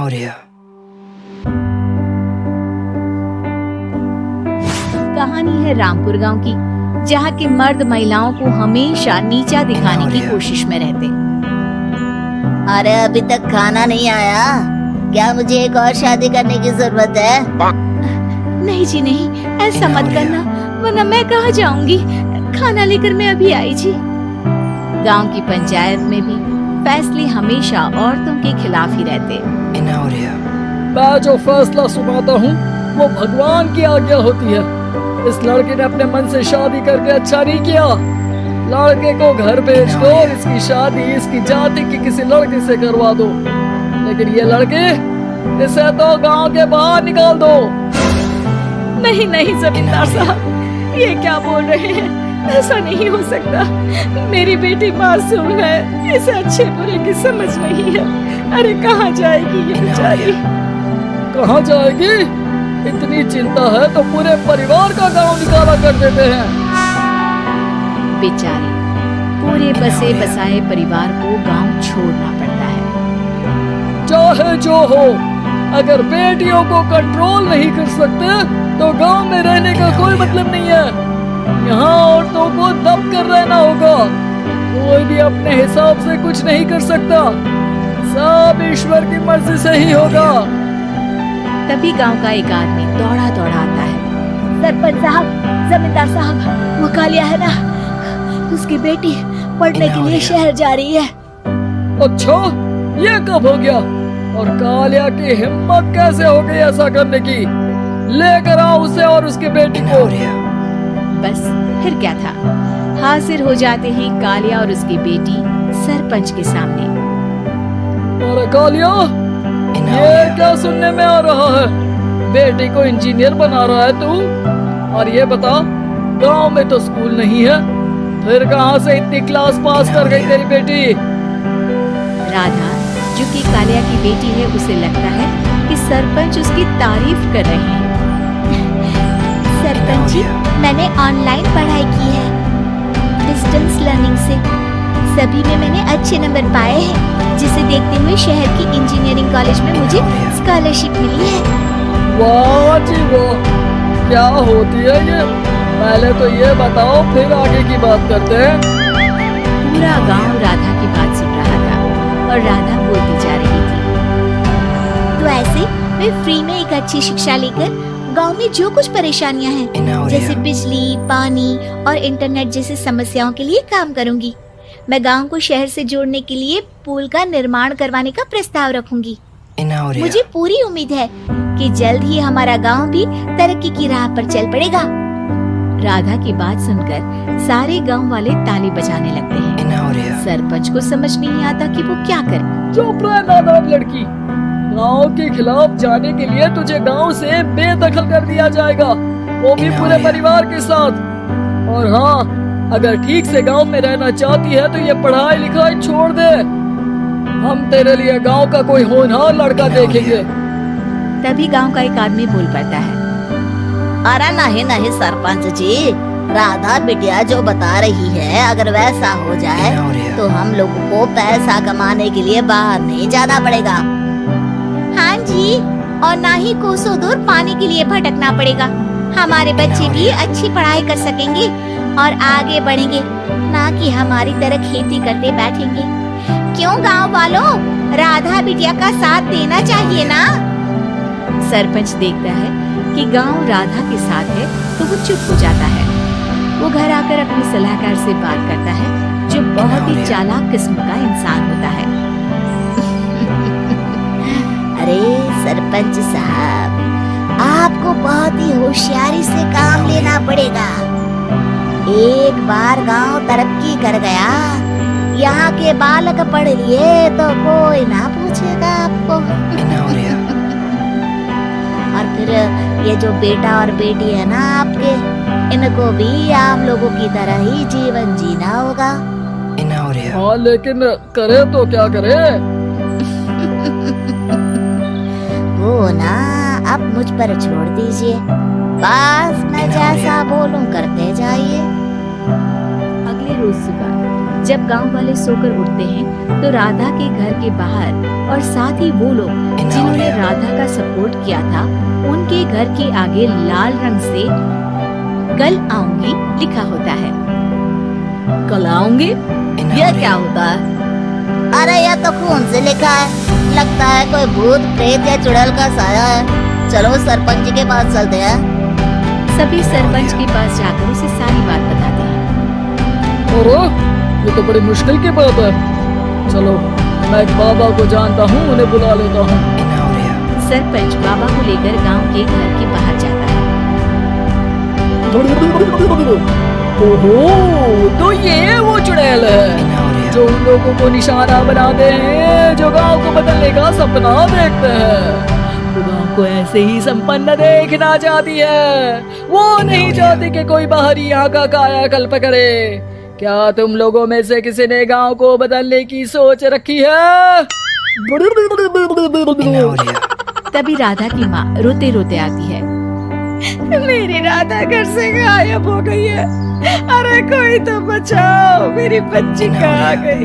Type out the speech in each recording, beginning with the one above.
Inaudia. कहानी है रामपुर गांव की, जहाँ के मर्द महिलाओं को हमेशा नीचा दिखाने की कोशिश में रहते। अरे अभी तक खाना नहीं आया, क्या मुझे एक और शादी करने की जरूरत है? नहीं जी नहीं, ऐसा मत करना, वरना मैं कहाँ जाऊंगी। खाना लेकर मैं अभी आई जी। गांव की पंचायत में भी फैसले हमेशा औरतों के खिलाफ ही रहते। Inaudia. मैं जो फैसला सुनाता हूँ वो भगवान की आज्ञा होती है। इस लड़के ने अपने मन से शादी करके अच्छा नहीं किया। लड़के को घर भेज दो और इसकी शादी इसकी जाति की किसी लड़के से करवा दो, लेकिन ये लड़के, इसे तो गांव के बाहर निकाल दो। नहीं नहीं जमींदार साहब, ये क्या बोल रहे हैं? ऐसा नहीं हो सकता। मेरी बेटी मासूम है, इसे अच्छे बुरे की समझ नहीं है। अरे कहाँ जाएगी ये बेचारी? कहाँ जाएगी? इतनी चिंता है तो पूरे परिवार का गांव निकाला कर देते हैं। बेचारे पूरे बसे बसाए परिवार को गांव छोड़ना पड़ता है। चाहे जो हो, अगर बेटियों को कंट्रोल नहीं कर सकते तो गांव में रहने का कोई मतलब नहीं है। यहाँ औरतों को दब कर रहना होगा। कोई भी अपने हिसाब से कुछ नहीं कर सकता, सब ईश्वर की मर्जी से ही होगा। तभी गांव का एक आदमी दौड़ा दौड़ा आता है। सरपंच साहब, जमींदार साहब, वो कालिया है ना, उसकी बेटी पढ़ने के लिए शहर जा रही है। अच्छा, ये कब हो गया? और कालिया की हिम्मत कैसे हो गई ऐसा करने की? लेकर आओ उसे और उसकी बेटी को। बस फिर क्या था, हाजिर हो जाते हैं कालिया और उसकी बेटी सरपंच के सामने। अरे कालिया, ये क्या सुनने में आ रहा है? बेटी को इंजीनियर बना रहा है तू? और ये बता, गांव में तो स्कूल नहीं है, फिर कहां से इतनी क्लास पास कर गई तेरी बेटी? राधा, जो कि कालिया की बेटी है, उसे लगता है कि सरपंच उसकी तारीफ कर रहे हैं। सरपंच जी, मैंने ऑनलाइन पढ़ाई की है, डिस्टेंस लर्निंग से। सभी में मैंने अच्छे नंबर पाए हैं, जिसे देखते हुए शहर की इंजीनियरिंग कॉलेज में मुझे स्कॉलरशिप मिली है। वाह जी वाह, क्या होती है ये? पहले तो ये बताओ, फिर आगे की बात करते हैं। पूरा गांव राधा की बात सुन रहा था और राधा बोलती जा रही थी। तो ऐसे मैं फ्री में एक अच्छी शिक्षा लेकर गांव में जो कुछ परेशानियां हैं, जैसे बिजली, पानी और इंटरनेट जैसी समस्याओं के लिए काम करूंगी। मैं गांव को शहर से जोड़ने के लिए पुल का निर्माण करवाने का प्रस्ताव रखूंगी। मुझे पूरी उम्मीद है कि जल्द ही हमारा गांव भी तरक्की की राह पर चल पड़ेगा। राधा की बात सुनकर सारे गांव वाले ताली बजाने लगते हैं। सरपंच को समझ नहीं आता कि वो क्या करे। चुप रह नादान लड़की, गांव के खिलाफ जाने के लिए तुझे गांव से बेदखल कर दिया जाएगा, वो भी पूरे परिवार के साथ। और हाँ, अगर ठीक से गांव में रहना चाहती है तो ये पढ़ाई लिखाई छोड़ दे। हम तेरे लिए गांव का कोई होनहार लड़का देखेंगे। तभी गांव का एक आदमी बोल पड़ता है। अरे नहीं नहीं सरपंच जी, राधा बिटिया जो बता रही है, अगर वैसा हो जाए तो हम लोगों को पैसा कमाने के लिए बाहर नहीं जाना पड़ेगा। हाँ जी, और ना ही कोसों दूर पानी के लिए भटकना पड़ेगा। हमारे बच्चे भी अच्छी पढ़ाई कर सकेंगे और आगे बढ़ेंगे, ना कि हमारी तरह खेती करते बैठेंगे। क्यों गांव वालों, राधा बिटिया का साथ देना चाहिए ना? सरपंच देखता है कि गांव राधा के साथ है तो वो चुप हो जाता है। वो घर आकर अपने सलाहकार से बात करता है, जो बहुत ही चालाक किस्म का इंसान होता है। अरे सरपंच साहब, आपको बहुत ही होशियारी से काम लेना पड़ेगा। एक बार गांव तरक्की कर गया, यहाँ के बालक पढ़ लिए तो कोई ना पूछेगा आपको। और फिर ये जो बेटा और बेटी है ना आपके, इनको भी आम लोगों की तरह ही जीवन जीना होगा। हाँ, लेकिन करे तो क्या करे? वो ना अब मुझ पर छोड़ दीजिए, बस मैं जैसा बोलूं करते जाइए। अगले रोज सुबह जब गांव वाले सोकर उठते हैं तो राधा के घर के बाहर और साथ ही वो लोग जिन्होंने राधा का सपोर्ट किया था उनके घर के आगे लाल रंग से कल आऊंगी लिखा होता है। कल आऊंगी? यह क्या होता है? अरे यह तो खून से लिखा है, लगता है कोई भूत प्रेत या चुड़ैल का साया है। चलो सरपंच जी के पास चलते हैं। सभी सरपंच के पास जाकर उसे सारी बात बताते हैं। और ये तो बड़ी मुश्किल की बात है। चलो मैं एक बाबा को जानता हूँ, उन्हें बुला लेता हूँ। सरपंच बाबा को लेकर गांव के घर के बाहर जाता है। ओहो, तो ये वो चुड़ैल है जो उन लोगों को निशाना बनाते हैं जो गांव को बदलने का सपना देखते हैं। वो गांव को ऐसे ही संपन्न देखना चाहती है, वो नहीं चाहती कि कोई बाहरी यहाँ का कायाकल्प करे। क्या तुम लोगों में से किसी ने गांव को बदलने की सोच रखी है? तभी राधा की माँ रोते रोते आती है। मेरी राधा घर से गायब हो गई है। अरे कोई तो बचाओ, मेरी बच्ची कहाँ गई?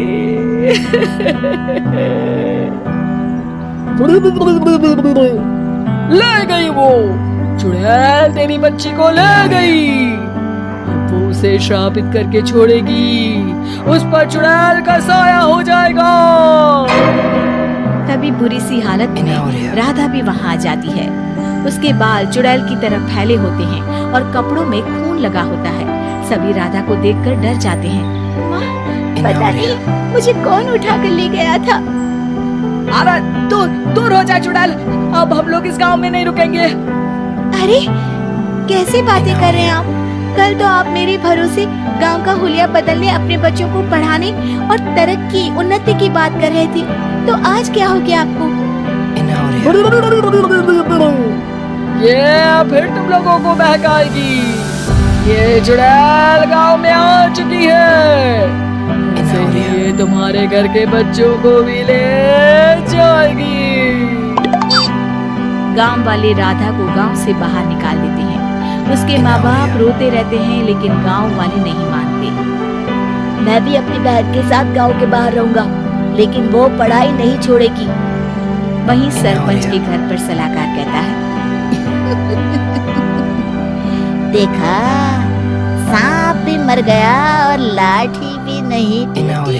ले गई वो चुड़ैल, तेरी बच्ची को ले गई। अब वो उसे श्रापित करके छोड़ेगी, उस पर चुड़ैल का साया हो जाएगा। तभी बुरी सी हालत में राधा भी वहाँ आ जाती है। उसके बाल चुड़ैल की तरफ फैले होते हैं और कपड़ों में खून लगा होता है। सभी राधा को देखकर डर जाते हैं। माँ, पता नहीं मुझे कौन उठा कर ले गया था। अरे तू रो जा चुड़ैल, अब हम लोग इस गांव में नहीं रुकेंगे। अरे कैसे बातें कर रहे हैं आप? कल तो आप मेरे भरोसे गांव का हुलिया बदलने, अपने बच्चों को पढ़ाने और तरक्की उन्नति की बात कर रहे थे, तो आज क्या हो गया आपको? ये फिर तुम लोगों को बहकाएगी। ये चुड़ैल गांव में आ चुकी है, ऐसे ही ये तुम्हारे घर के बच्चों को भी ले जाएगी। गांव वाले राधा को गांव से बाहर निकाल देते हैं। उसके माँ बाप रोते रहते हैं लेकिन गांव वाले नहीं मानते। मैं भी अपनी बहन के साथ गांव के बाहर रहूंगा, लेकिन वो पढ़ाई नहीं छोड़ेगी। वहीं सरपंच के घर पर सलाहकार कहता है। देखा, सांप भी मर गया और लाठी भी नहीं टूटी।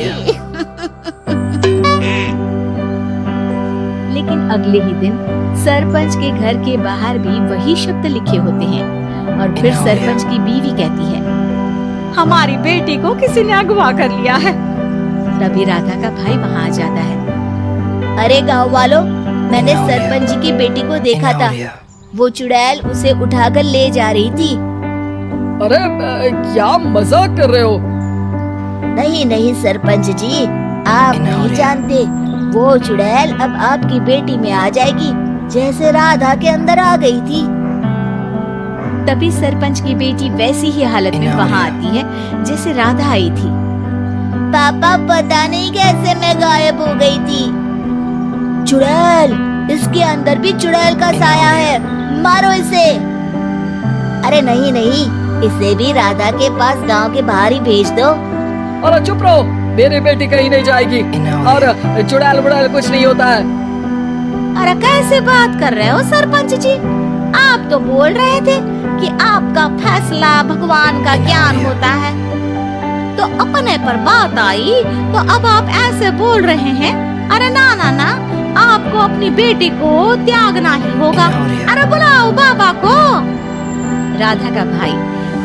लेकिन अगले ही दिन सरपंच के घर के बाहर भी वही शब्द लिखे होते हैं और फिर सरपंच की बीवी कहती है, हमारी बेटी को किसी ने अगवा कर लिया है। तभी राधा का भाई वहाँ आ जाता है। अरे गाँव वालों, मैंने सरपंच जी की बेटी को देखा था। वो चुड़ैल उसे उठाकर ले जा रही थी। अरे क्या मजाक कर रहे हो? नहीं नहीं सरपंच जी, आप नहीं जानते। वो चुड़ैल अब आपकी बेटी में आ जाएगी, जैसे राधा के अंदर आ गई थी। तभी सरपंच की बेटी वैसी ही हालत में वहाँ आती है जैसे राधा आई थी। पापा, पता नहीं कैसे मैं गायब हो गई थी। चुड़ैल, इसके अंदर भी चुड़ैल का साया है, मारो इसे। अरे नहीं नहीं, इसे भी राधा के पास गांव के बाहर ही भेज दो। अरे चुप रहो, मेरी बेटी कहीं नहीं जाएगी और चुड़ैल बुड़ैल कुछ नहीं होता है। अरे कैसे बात कर रहे हो सरपंच जी? आप तो बोल रहे थे कि आपका फैसला भगवान का ज्ञान होता है, तो अपने पर बात आई तो अब आप ऐसे बोल रहे हैं। अरे ना ना ना, आपको अपनी बेटी को त्यागना ही होगा। अरे बुलाओ बाबा को। राधा का भाई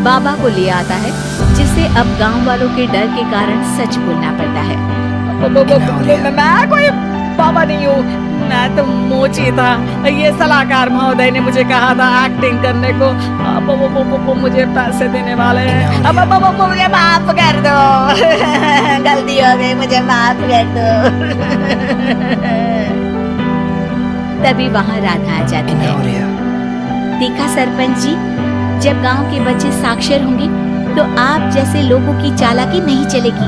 बाबा को ले आता है, जिसे अब गांव वालों के डर के कारण सच बोलना पड़ता है। मैं कोई बाबा नहीं हूँ, मैं तो मोची था। ये सलाहकार महोदय ने मुझे कहा था एक्टिंग करने को। अब मुझे पैसे देने वाले हैं। अब मुझे माफ कर दो। गलती हो गई, मुझे माफ कर दो। तभी वहाँ राधा आ जाती है। देखा सरपंच जी, जब गांव के बच्चे साक्षर होंगे तो आप जैसे लोगों की चालाकी नहीं चलेगी।